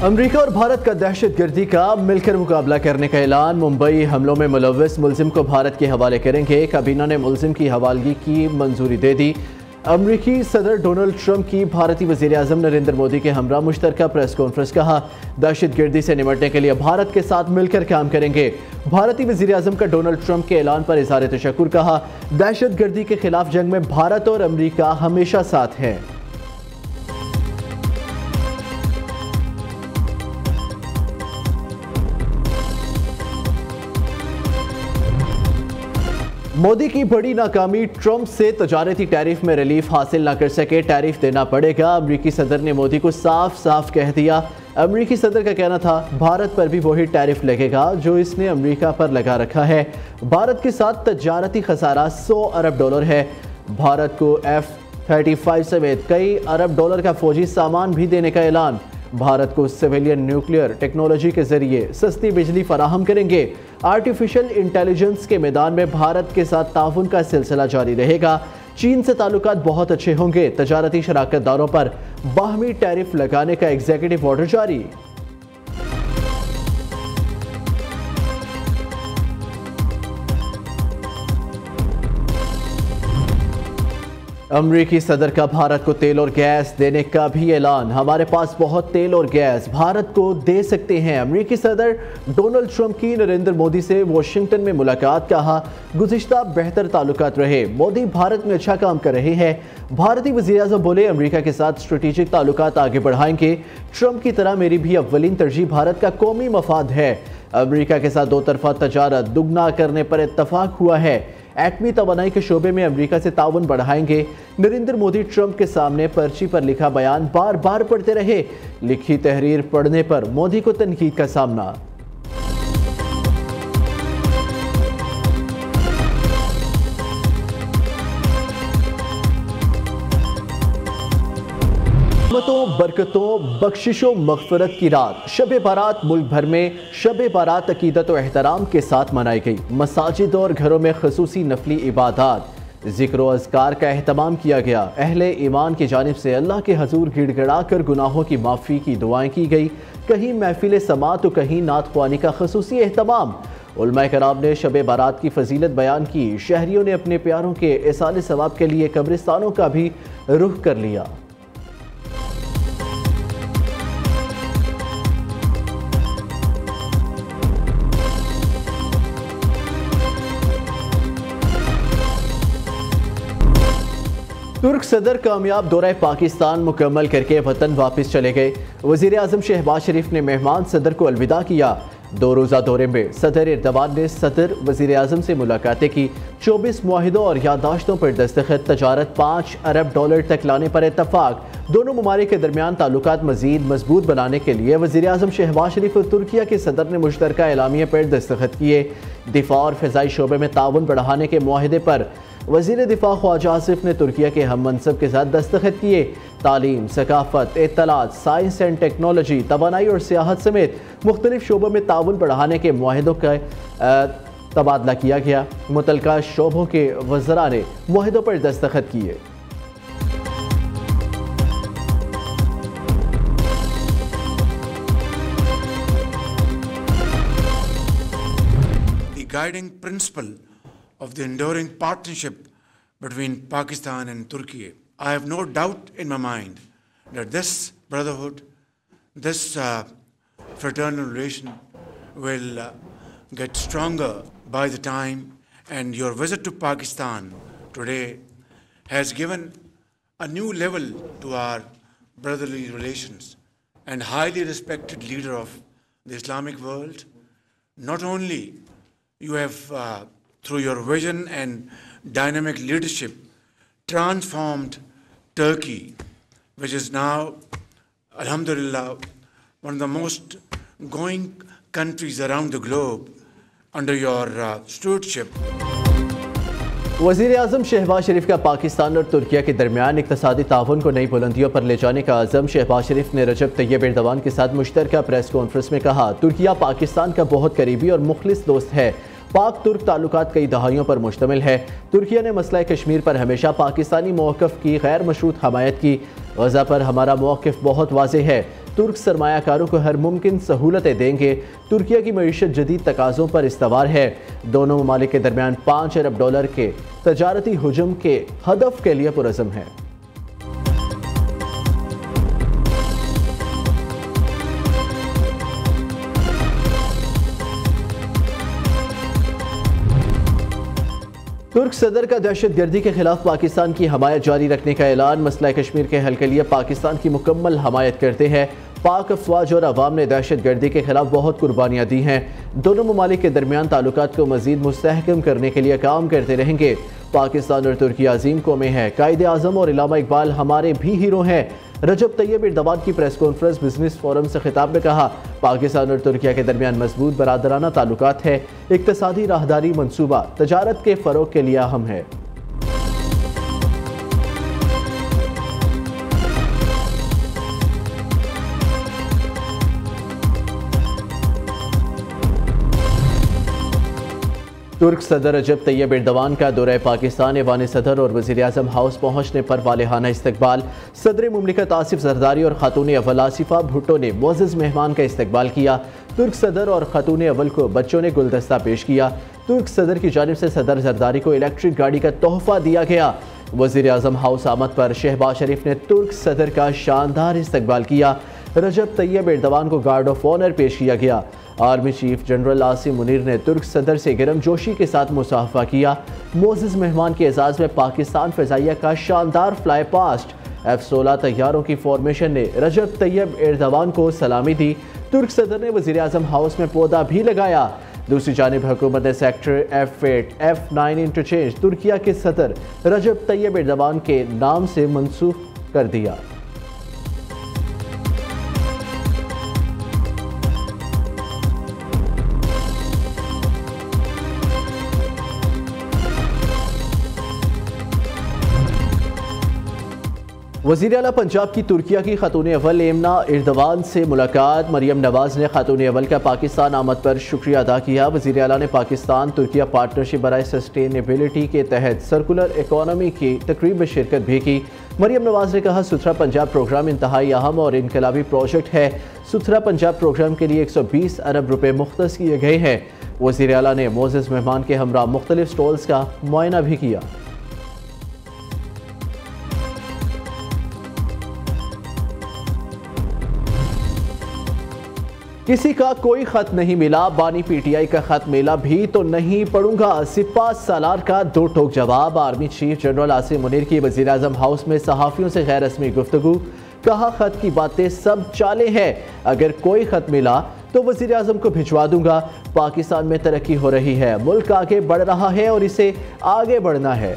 America और भारत का दहशतगर्दी का मिलकर मुकाबला करने का ऐलान। मुंबई हमलों में मुलव्वस मुलजिम को भारत के हवाले करेंगे। काबीना ने मुलजिम की हवालगी की मंजूरी दे दी। अमरीकी सदर डोनाल्ड ट्रंप की भारतीय वज़ीर आज़म नरेंद्र मोदी के हमरा मुश्तरका प्रेस कॉन्फ्रेंस। कहा, दहशतगर्दी से निपटने के लिए भारत के साथ मिलकर काम करेंगे। भारतीय वज़ीर आज़म का डोनाल्ड ट्रंप के ऐलान पर इज़हार तशक्कुर। कहा, दहशतगर्दी के खिलाफ जंग में भारत और अमरीका हमेशा साथ हैं। मोदी की बड़ी नाकामी, ट्रंप से तजारती टैरिफ में रिलीफ हासिल ना कर सके, टैरिफ देना पड़ेगा। अमरीकी सदर ने मोदी को साफ साफ कह दिया। अमरीकी सदर का कहना था, भारत पर भी वही टैरिफ लगेगा जो इसने अमरीका पर लगा रखा है। भारत के साथ तजारती खसारा $100 अरब है। भारत को F-35 समेत कई अरब डॉलर का फौजी सामान भी देने का ऐलान। भारत को सिविलियन न्यूक्लियर टेक्नोलॉजी के जरिए सस्ती बिजली फराहम करेंगे। आर्टिफिशियल इंटेलिजेंस के मैदान में भारत के साथ ताउन का सिलसिला जारी रहेगा। चीन से ताल्लुकात बहुत अच्छे होंगे। तजारती शराकतदारों पर बाहमी टैरिफ लगाने का एग्जीक्यूटिव ऑर्डर जारी। अमरीकी सदर का भारत को तेल और गैस देने का भी ऐलान। हमारे पास बहुत तेल और गैस भारत को दे सकते हैं। अमरीकी सदर डोनाल्ड ट्रंप की नरेंद्र मोदी से वाशिंगटन में मुलाकात। कहा, गुज़िश्ता बेहतर ताल्लुकात रहे। मोदी भारत में अच्छा काम कर रहे हैं। भारतीय वज़ीर आज़म बोले, अमरीका के साथ स्ट्रेटेजिक ताल्लुकात आगे बढ़ाएंगे। ट्रंप की तरह मेरी भी अव्वलीन तरजीह भारत का कौमी मफाद है। अमरीका के साथ दो तरफा तजारत दुगना करने पर इत्तफाक हुआ है। एटमी तवानाई के शोबे में अमरीका से ताउन बढ़ाएंगे। नरेंद्र मोदी ट्रंप के सामने पर्ची पर लिखा बयान बार बार पढ़ते रहे। लिखी तहरीर पढ़ने पर मोदी को तनकीद का सामना। बरकतों, बख्शिशों, मग़फ़िरत की रात शब बारात मुल्क भर में शब बारात अकीदत और एहतराम के साथ मनाई गई। मसाजिद और घरों में ख़ुसूसी नफली इबादत, ज़िक्र व अज़कार का एहतमाम किया गया। अहले ईमान की जानिब से अल्लाह के हजूर गिड़गिड़ा कर गुनाहों की माफ़ी की दुआएं की गई। कहीं महफिल समात तो कहीं नात ख्वानी का ख़ुसूसी एहतमाम। उलमाए कराम ने शब बारात की फजीलत बयान की। शहरियों ने अपने प्यारों के एहसाल सवाब के लिए कब्रिस्तानों का भी रुख कर लिया। तुर्क सदर कामयाब दौरा पाकिस्तान मुकम्मल करके वतन वापस चले गए। वज़ीर आज़म शहबाज शरीफ ने मेहमान सदर को अलविदा किया। 2 रोज़ा दौरे में सदर एर्दोगान ने सदर वज़ीर आज़म से मुलाकातें की। 24 मुआहिदों और याददाश्तों पर दस्तखत। तजारत $5 अरब तक लाने पर इत्तफाक। दोनों ममालिक के दरमियान ताल्लुकात मज़ीद मजबूत बनाने के लिए वज़ीर आज़म शहबाज शरीफ और तुर्किया के सदर ने मुश्तरका एलामिया पर दस्तखत किए। दिफा और फ़िज़ाई शोबे में ताउन बढ़ाने के मुआहिदे पर वज़ीर दिफा ख्वाजा आसिफ ने तुर्किया के हम मनसब के साथ दस्तखत किए। तालीम, सकाफत, इत्तलात, साइंस एंड टेक्नोलॉजी, तवानाई और सियाहत समेत मुख्तलिफ शोबों में ताउन बढ़ाने के मुआहिदों का तबादला किया गया। मुतलका शोबों के वज़रा ने मुआहिदों पर दस्तखत किए। The guiding principle of the enduring partnership between Pakistan and Turkey. I have no doubt in my mind that this brotherhood, this fraternal relation will get stronger by the time, and your visit to Pakistan today has given a new level to our brotherly relations. And highly respected leader of the Islamic world, not only you have through your vision and dynamic leadership transformed Turkey, which is now, alhamdulillah, one of the most going countries around the globe under your stewardship. वज़ीर आज़म शहबाज शरीफ का पाकिस्तान और तुर्किया के दरमियान इक़्तिसादी ताउन को नई बुलंदियों पर ले जाने का अज़म। शहबाज शरीफ ने रजब तैयब एर्दोगान के साथ मुश्तरका प्रेस कॉन्फ्रेंस में कहा, तुर्किया पाकिस्तान का बहुत करीबी और मुखलिस दोस्त है। पाक तुर्क ताल्लुकात कई दहाइयों पर मुश्तमिल है। तुर्किया ने मसला कश्मीर पर हमेशा पाकिस्तानी मौक़िफ़ की गैर मशरूत हमायत की। गज़ा पर हमारा मौक़िफ़ बहुत वाज़ेह है। तुर्क सरमायाकारों को हर मुमकिन सहूलतें देंगे। तुर्किया की मईशत जदीद तकाज़ों पर इस्तवार है। दोनों ममालिक के दरमियान $5 अरब के तजारती हुजूम के हदफ के लिए पुरज़म है। तुर्क सदर का दहशतगर्दी के खिलाफ पाकिस्तान की हमायत जारी रखने का ऐलान। मसला कश्मीर के हल के लिए पाकिस्तान की मुकम्मल हमायत करते हैं। पाक अफवाज और अवाम ने दहशतगर्दी के खिलाफ बहुत कुर्बानियाँ दी हैं। दोनों ममालिक के दरमियान ताल्लुकात को मजीद मुस्तहकम करने के लिए काम करते रहेंगे। पाकिस्तान और तुर्की अजीम कौमें हैं। कायदे आज़म और इल्लामा इकबाल हमारे भी हीरो हैं। रजब तैयब एर्दोगान की प्रेस कॉन्फ्रेंस बिजनेस फोरम से खिताब में कहा, पाकिस्तान और तुर्किया के दरमियान मजबूत बरादराना ताल्लुकात है। इक्तसादी राहदारी मंसूबा तजारत के फ़रोग के लिए अहम है। तुर्क सदर रजब तैयब एर्दोगान का दौरा पाकिस्तान, ऐवान सदर और वज़ीर आज़म हाउस पहुँचने पर वालेहाना इस्तकबाल। सदर मुमलिकत आसिफ जरदारी और खातून अव्वल आसिफा भुट्टो ने मुअज़्ज़ज़ मेहमान का इस्तकबाल किया। तुर्क सदर और खातून अव्वल को बच्चों ने गुलदस्ता पेश किया। तुर्क सदर की जानिब से सदर जरदारी को इलेक्ट्रिक गाड़ी का तोहफा दिया गया। वज़ीर आज़म हाउस आमद पर शहबाज शरीफ ने तुर्क सदर का शानदार इस्तकबाल किया। रजब तैयब एर्दोगान को गार्ड ऑफ ऑनर पेश किया गया। Army chief general Asim Munir ने तुर्क सदर से गर्मजोशी के साथ मुसाफा किया। मुअज़्ज़ज़ मेहमान के एजाज़ में पाकिस्तान फ़िज़ाइया का शानदार फ्लाई पास्ट F-16 तैयारों की फॉर्मेशन ने रजब तैयब एर्दोगान को सलामी दी। तुर्क सदर ने वज़ीर आज़म हाउस में पौधा भी लगाया। दूसरी जानिब हुकूमत ने sector F8 F9 interchange Türkiye के सदर रजब तैयब एर्दोगान के नाम से मनसूख कर दिया। वज़ीर आला पंजाब की तुर्किया की खातून अव्वल एमना एर्दोगान से मुलाकात। मरियम नवाज ने खातून अव्वल का पाकिस्तान आमद पर शुक्रिया अदा किया। वज़ीर आला ने पाकिस्तान तुर्किया पार्टनरशिप बराए सस्टेनेबिलिटी के तहत सर्कुलर इकोनॉमी की तकरीब में शिरकत भी की। मरियम नवाज ने कहा, सुथरा पंजाब प्रोग्राम इंतहाई अहम और इनकलाबी प्रोजेक्ट है। सुथरा पंजाब प्रोग्राम के लिए 120 अरब रुपये मुख्तस किए गए हैं। वज़ीर आला ने मुअज़्ज़ज़ मेहमान के हमरा मुख्तलिफ स्टॉल्स का मुआयना भी किया। किसी का कोई खत नहीं मिला, बानी पीटीआई का खत मिला भी तो नहीं पढ़ूंगा। सिपा सालार का दो टोक जवाब। Army chief general Asim Munir की वज़ीर आज़म हाउस में सहाफ़ियों से गैर रस्मी गुफ्तगू। कहा, खत की बातें सब चाले हैं, अगर कोई खत मिला तो वज़ीर आज़म को भिजवा दूंगा। पाकिस्तान में तरक्की हो रही है, मुल्क आगे बढ़ रहा है और इसे आगे बढ़ना है।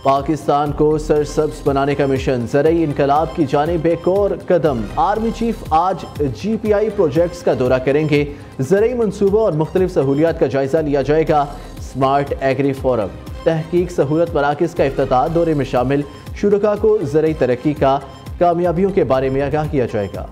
पाकिस्तान को सरसब्ज बनाने का मिशन, ज़रई इनकलाब की जानिब एक और कदम। आर्मी चीफ आज GPI प्रोजेक्ट्स का दौरा करेंगे। ज़रई मनसूबों और मुख्तलिफ सहूलियात का जायजा लिया जाएगा। स्मार्ट एग्री फोरम, तहकीक सहूलत मराकज़ का इफ्तिताह दौरे में शामिल। शुरका को ज़रई तरक्की का कामयाबियों के बारे में आगाह किया जाएगा।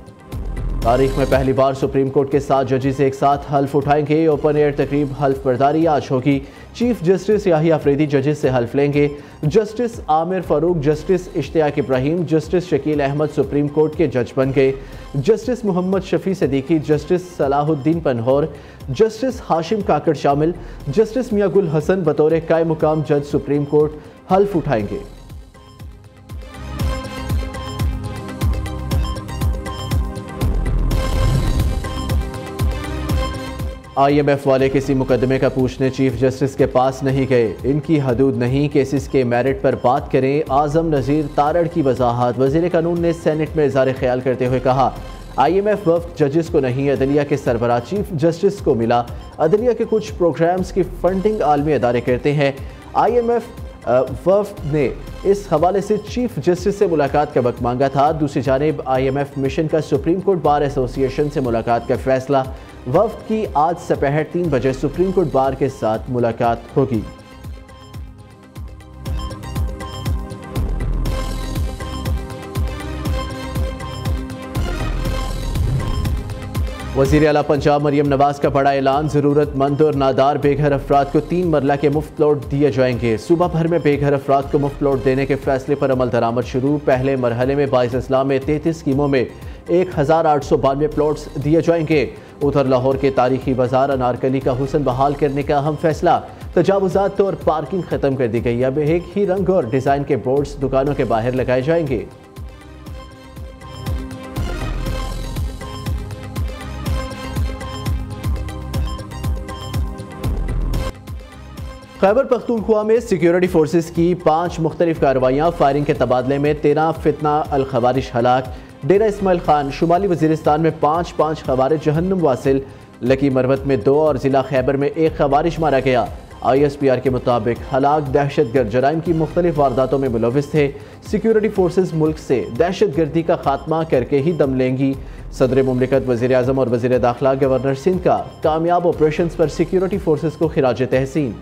तारीख में पहली बार सुप्रीम कोर्ट के 7 जजेस एक साथ हल्फ उठाएंगे। ओपन एयर तकरीब हल्फ बर्दारी आज होगी। चीफ जस्टिस याहिया अफरीदी जजेस से हल्फ लेंगे। Justice Aamir Farooq, justice Ishtiaq Ibrahim, justice Shakeel Ahmed supreme court के जज बन गए। Justice Mohammad Shafi Siddiqui, justice Salahuddin Panhwar, justice Hashim Kakar शामिल। जस्टिस मियां गुल हसन बतौर कायम मुकाम जज सुप्रीम कोर्ट हल्फ उठाएंगे। IMF वाले किसी मुकदमे का पूछने चीफ जस्टिस के पास नहीं गए। इनकी हदूद नहीं, केसेस के मेरिट पर बात करें। आज़म नज़ीर तारड़ की वजाहत। वज़ीर कानून ने सेनेट में इज़हार ख्याल करते हुए कहा, IMF वफ्द जजेस को नहीं, अदलिया के सरबराह चीफ जस्टिस को मिला। अदलिया के कुछ प्रोग्राम्स की फंडिंग आलमी अदारे करते हैं। IMF वफ्द ने इस हवाले से चीफ जस्टिस से मुलाकात का वक्त मांगा था। दूसरी जानिब IMF मिशन का सुप्रीम कोर्ट बार एसोसिएशन से मुलाकात का फैसला। वफ्द की आज दोपहर 3 बजे सुप्रीम कोर्ट बार के साथ मुलाकात होगी। वज़ीर आला पंजाब मरियम नवाज का बड़ा ऐलान, ज़रूरतमंद और नादार बेघर अफराद को 3 मरला के मुफ्त प्लॉट दिए जाएंगे। सूबा भर में बेघर अफराद को मुफ्त प्लॉट देने के फैसले पर अमल दरामद शुरू। पहले मरहले में 22 अजला में 33 स्कीमों में 1892 प्लॉट्स दिए जाएंगे। उधर लाहौर के तारीखी बाजार अनारकली का हुस्न बहाल करने का अहम फैसला, तजावुजात और पार्किंग खत्म कर दी गई। अब एक ही रंग और डिज़ाइन के बोर्ड्स दुकानों के बाहर लगाए जाएंगे। खैबर पख्तूनख्वा में सिक्योरिटी फोर्सेस की 5 मुख्तलिफ कार्रवाइयाँ, फायरिंग के तबादले में 13 फितना अल खवारिश हलाक। डेरा इस्माइल खान शुमाली वजीरिस्तान में 5 खवारिज जहन्नुम वासिल। लकी मरवत में 2 और जिला खैबर में 1 खवारिज मारा गया। ISPR के मुताबिक हलाक दहशतगर्द जराइम की मुख्तलिफ वारदातों में मुलविस थे। सिक्योरिटी फोर्सेस मुल्क से दहशतगर्दी का खात्मा करके ही दम लेंगी। सदर मुमलिकत, वज़ीर आज़म और वज़ीर दाखिला गवर्नर सिंध का कामयाब ऑपरेशन पर सिक्योरिटी फोर्सेस को खिराज तहसीन।